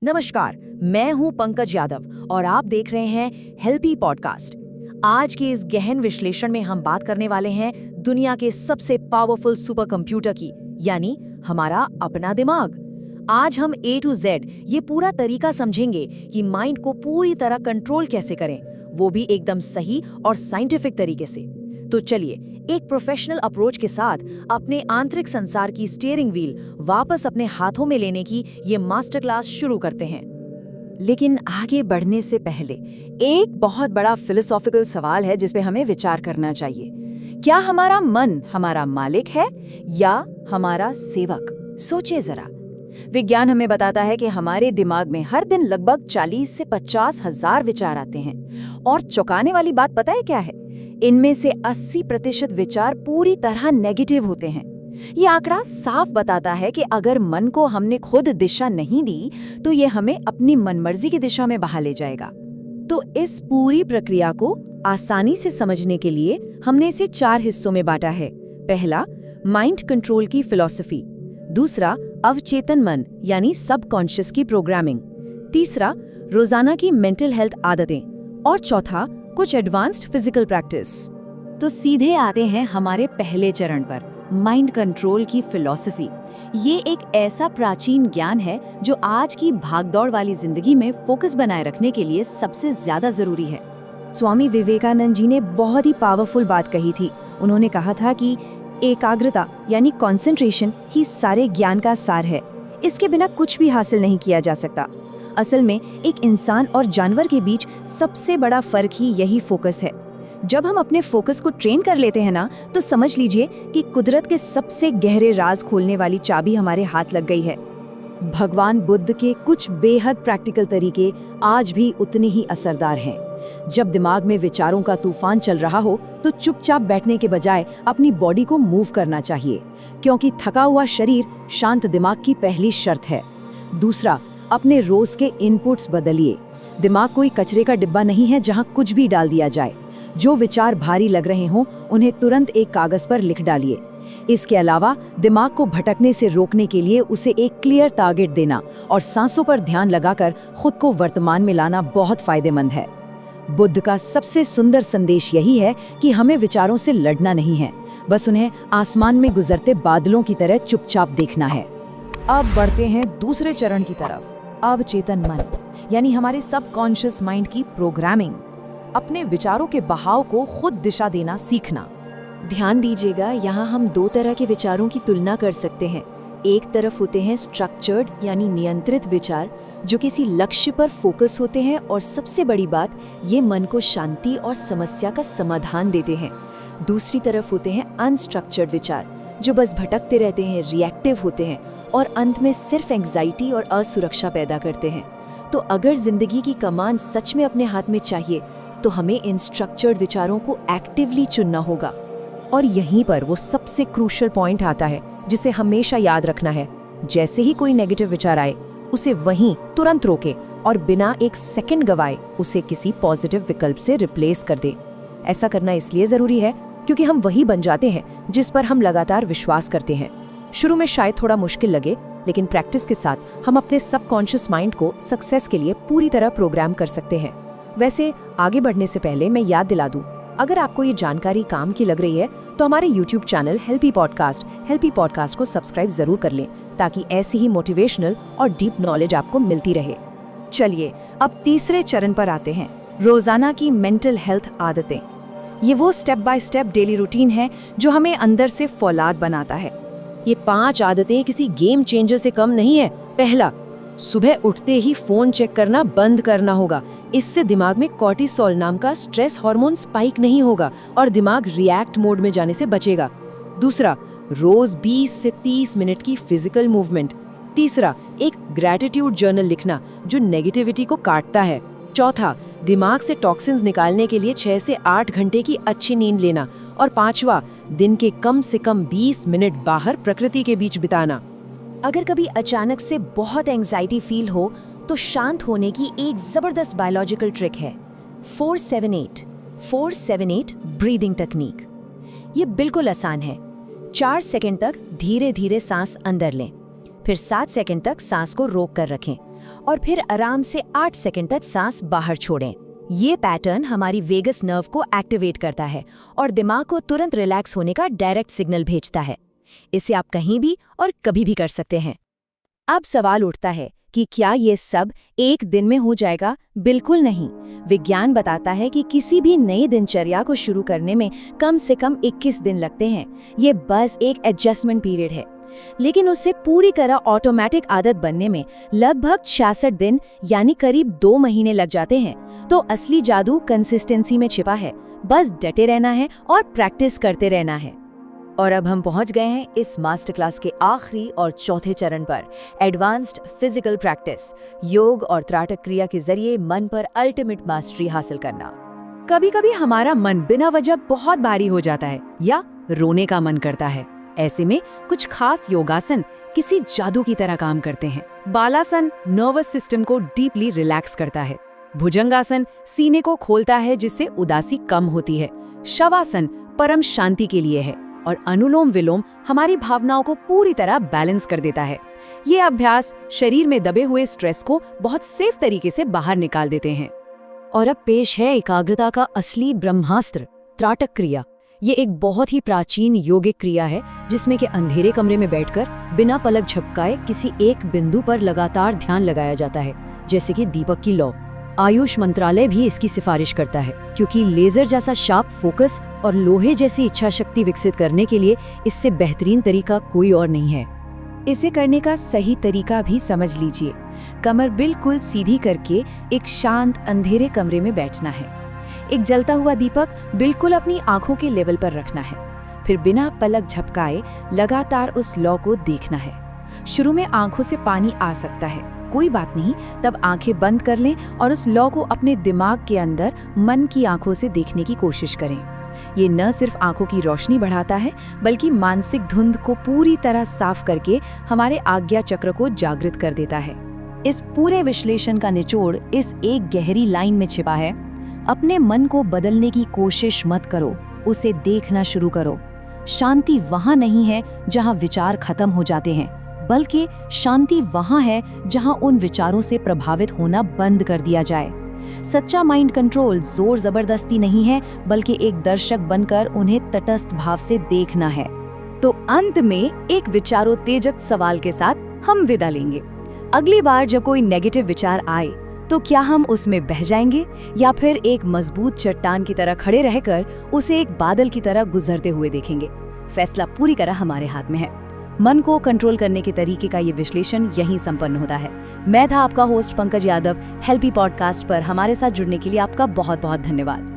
नमस्कार, मैं हूं पंकज यादव और आप देख रहे हैं हेल्पी पॉडकास्ट। आज के इस गहन विश्लेषण में हम बात करने वाले हैं दुनिया के सबसे पावरफुल सुपर कंप्यूटर की, यानी हमारा अपना दिमाग। आज हम A to Z ये पूरा तरीका समझेंगे कि माइंड को पूरी तरह कंट्रोल कैसे करें, वो भी एकदम सही और साइंटिफिक तरीके से। तो चलिए एक प्रोफेशनल अप्रोच के साथ अपने आंतरिक संसार की स्टीयरिंग व्हील वापस अपने हाथों में लेने की ये मास्टर क्लास शुरू करते हैं। लेकिन आगे बढ़ने से पहले एक बहुत बड़ा फिलोसॉफिकल सवाल है जिस पे हमें विचार करना चाहिए। क्या हमारा मन हमारा मालिक है या हमारा सेवक? सोचिए जरा। विज्ञान हमें बताता है कि हमारे दिमाग में हर दिन लगभग 40 से 50 हजार विचार आते हैं। और चौंकाने वाली बात पता है क्या है? इनमें से 80% विचार पूरी तरह नेगेटिव होते हैं। ये आंकड़ा साफ बताता है कि अगर मन को हमने खुद दिशा नहीं दी तो ये हमें अपनी मनमर्जी की दिशा में बहा ले जाएगा। तो इस पूरी प्रक्रिया को आसानी से समझने के लिए हमने इसे 4 हिस्सों में बांटा है। पहला, माइंड कंट्रोल की फिलॉसफी। दूसरा, अवचेतन मन यानी सबकॉन्शियस की प्रोग्रामिंग। तीसरा, रोजाना की मेंटल हेल्थ आदतें। और चौथा, कुछ एडवांस्ड फिजिकल प्रैक्टिस। तो सीधे आते हैं हमारे पहले चरण पर, माइंड कंट्रोल की फिलॉसफी। ये एक ऐसा प्राचीन ज्ञान है जो आज की भागदौड़ वाली जिंदगी में फोकस बनाए रखने के लिए सबसे ज्यादा जरूरी है। स्वामी विवेकानंद जी ने बहुत ही पावरफुल बात कही थी। उन्होंने कहा था कि एकाग्रता यानी कंसंट्रेशन ही सारे ज्ञान का सार है। इसके बिना कुछ भी हासिल नहीं किया जा सकता। असल में एक इंसान और जानवर के बीच सबसे बड़ा फर्क ही यही फोकस है। जब हम अपने फोकस को ट्रेन कर लेते हैं ना, तो समझ लीजिए कि कुदरत के सबसे गहरे राज खोलने वाली चाबी हमारे हाथ लग गई है। भगवान बुद्ध के कुछ बेहद प्रैक्टिकल तरीके आज भी उतने ही असरदार हैं। जब दिमाग में विचारों का तूफान चल रहा हो तो चुपचाप बैठने के बजाय अपनी बॉडी को मूव करना चाहिए, क्योंकि थका हुआ शरीर शांत दिमाग की पहली शर्त है। दूसरा, अपने रोज के इनपुट्स बदलिए। दिमाग कोई कचरे का डिब्बा नहीं है जहां कुछ भी डाल दिया जाए। जो विचार भारी लग रहे हों उन्हें तुरंत एक कागज पर लिख डालिए। इसके अलावा दिमाग को भटकने से रोकने के लिए उसे एक क्लियर टारगेट देना और सांसों पर ध्यान लगाकर खुद को वर्तमान में लाना बहुत फायदेमंद है। बुद्ध का सबसे सुंदर संदेश यही है कि हमें विचारों से लड़ना नहीं है, बस उन्हें आसमान में गुजरते बादलों की तरह चुपचाप देखना है। अब बढ़ते हैं दूसरे चरण की तरफ, अवचेतन मन यानी हमारे सबकॉन्शियस माइंड की प्रोग्रामिंग। अपने विचारों के बहाव को खुद दिशा देना सीखना। ध्यान दीजिएगा, यहाँ हम 2 तरह के विचारों की तुलना कर सकते हैं। एक तरफ होते हैं स्ट्रक्चर्ड यानी नियंत्रित विचार जो किसी लक्ष्य पर फोकस होते हैं, और सबसे बड़ी बात, ये मन को शांति और समस्या का समाधान देते हैं। दूसरी तरफ होते हैं अनस्ट्रक्चर्ड विचार जो बस भटकते रहते हैं, रिएक्टिव होते हैं और अंत में सिर्फ एंग्जाइटी और असुरक्षा पैदा करते हैं। तो अगर जिंदगी की कमान सच में अपने हाथ में चाहिए तो हमें इन स्ट्रक्चर्ड विचारों को एक्टिवली चुनना होगा। और यहीं पर वो सबसे क्रूशियल पॉइंट आता है जिसे हमेशा याद रखना है। जैसे ही कोई नेगेटिव विचार आए उसे वहीं तुरंत रोके और बिना एक सेकंड गवाए उसे किसी पॉजिटिव विकल्प से रिप्लेस कर दे। ऐसा करना इसलिए जरूरी है क्योंकि हम वही बन जाते हैं जिस पर हम लगातार विश्वास करते हैं। शुरू में शायद थोड़ा मुश्किल लगे, लेकिन प्रैक्टिस के साथ हम अपने सबकॉन्शियस माइंड को सक्सेस के लिए पूरी तरह प्रोग्राम कर सकते हैं। वैसे आगे बढ़ने से पहले मैं याद दिला दूं, अगर आपको ये जानकारी काम की लग रही है तो हमारे YouTube चैनल हेल्पी पॉडकास्ट को सब्सक्राइब जरूर कर लें, ताकि ऐसी ही मोटिवेशनल और डीप नॉलेज आपको मिलती रहे। चलिए अब तीसरे चरण पर आते हैं, रोजाना की मेंटल हेल्थ आदतें। ये वो step by step daily routine है जो हमें अंदर से फौलाद बनाता है। ये 5 आदतें किसी गेम चेंजर से कम नहीं है। पहला, सुबह उठते ही फोन चेक करना बंद करना होगा। इससे दिमाग में कॉर्टिसोल नाम का स्ट्रेस हार्मोन स्पाइक नहीं होगा और दिमाग रिएक्ट मोड में जाने से बचेगा। दूसरा, रोज 20 से 30 मिनट की फिजिकल मूवमेंट। तीसरा, एक ग्रैटिट्यूड जर्नल लिखना जो नेगेटिविटी को काटता है। चौथा, दिमाग से टॉक्सिन्स निकालने के लिए 6 से 8 घंटे की अच्छी नींद लेना। और पांचवा, दिन के कम से कम 20 मिनट बाहर प्रकृति के बीच बिताना। अगर कभी अचानक से बहुत एंग्जाइटी फील हो तो शांत होने की एक जबरदस्त बायोलॉजिकल ट्रिक है 478 ब्रीदिंग तकनीक। ये बिल्कुल आसान है। 4 सेकंड तक धीरे धीरे सांस अंदर लें, फिर 7 सेकंड तक सांस को रोक कर रखें और फिर आराम से 8 सेकंड तक सांस बाहर छोड़ें। ये पैटर्न हमारी वेगस नर्व को एक्टिवेट करता है और दिमाग को तुरंत रिलैक्स होने का डायरेक्ट सिग्नल भेजता है। इसे आप कहीं भी और कभी भी कर सकते हैं। अब सवाल उठता है कि क्या ये सब एक दिन में हो जाएगा? बिल्कुल नहीं। विज्ञान बताता है कि किसी भी नई दिनचर्या को शुरू करने में कम से कम 21 दिन लगते हैं। ये बस एक एडजस्टमेंट पीरियड है, लेकिन उससे पूरी तरह ऑटोमेटिक आदत बनने में लगभग 66 दिन यानी करीब 2 महीने लग जाते हैं। तो असली जादू कंसिस्टेंसी में छिपा है, बस डटे रहना है और प्रैक्टिस करते रहना है। और अब हम पहुंच गए हैं इस मास्टर क्लास के आखिरी और चौथे चरण पर, एडवांस्ड फिजिकल प्रैक्टिस, योग और त्राटक क्रिया के जरिए मन पर अल्टीमेट मास्टरी हासिल करना। कभी कभी हमारा मन बिना वजह बहुत भारी हो जाता है या रोने का मन करता है। ऐसे में कुछ खास योगासन किसी जादू की तरह काम करते हैं। बालासन नर्वस सिस्टम को डीपली रिलैक्स करता है। भुजंगासन सीने को खोलता है जिससे उदासी कम होती है। शवासन परम शांति के लिए है और अनुलोम विलोम हमारी भावनाओं को पूरी तरह बैलेंस कर देता है। ये अभ्यास शरीर में दबे हुए स्ट्रेस को बहुत सेफ तरीके से बाहर निकाल देते हैं। और अब पेश है एकाग्रता का असली ब्रह्मास्त्र, त्राटक क्रिया। ये एक बहुत ही प्राचीन योगिक क्रिया है जिसमें कि अंधेरे कमरे में बैठकर बिना पलक झपकाए किसी एक बिंदु पर लगातार ध्यान लगाया जाता है, जैसे कि दीपक की लौ। आयुष मंत्रालय भी इसकी सिफारिश करता है क्योंकि लेजर जैसा शार्प फोकस और लोहे जैसी इच्छा शक्ति विकसित करने के लिए इससे बेहतरीन तरीका कोई और नहीं है। इसे करने का सही तरीका भी समझ लीजिए। कमर बिल्कुल सीधी करके एक शांत अंधेरे कमरे में बैठना है। एक जलता हुआ दीपक बिल्कुल अपनी आंखों के लेवल पर रखना है। फिर बिना पलक झपकाए लगातार उस लौ को देखना है। शुरू में आंखों से पानी आ सकता है, कोई बात नहीं, तब आंखें बंद कर लें और उस लौ को अपने दिमाग के अंदर मन की आंखों से देखने की कोशिश करें। ये न सिर्फ आंखों की रोशनी बढ़ाता है बल्कि मानसिक धुंध को पूरी तरह साफ करके हमारे आज्ञा चक्र को जागृत कर देता है। इस पूरे विश्लेषण का निचोड़ इस एक गहरी लाइन में छिपा है, अपने मन को बदलने की कोशिश मत करो, उसे देखना शुरू करो। शांति वहां नहीं है जहां विचार खत्म हो जाते हैं, बल्कि शांति वहां है जहां उन विचारों से प्रभावित होना बंद कर दिया जाए। सच्चा माइंड कंट्रोल जोर जबरदस्ती नहीं है, बल्कि एक दर्शक बनकर उन्हें तटस्थ भाव से देखना है। तो अंत में एक विचारोत्तेजक सवाल के साथ हम विदा लेंगे। अगली बार जब कोई नेगेटिव विचार आए तो क्या हम उसमें बह जाएंगे या फिर एक मजबूत चट्टान की तरह खड़े रहकर उसे एक बादल की तरह गुजरते हुए देखेंगे? फैसला पूरी तरह हमारे हाथ में है। मन को कंट्रोल करने के तरीके का ये विश्लेषण यहीं संपन्न होता है। मैं था आपका होस्ट पंकज यादव। हेल्पी पॉडकास्ट पर हमारे साथ जुड़ने के लिए आपका बहुत बहुत धन्यवाद।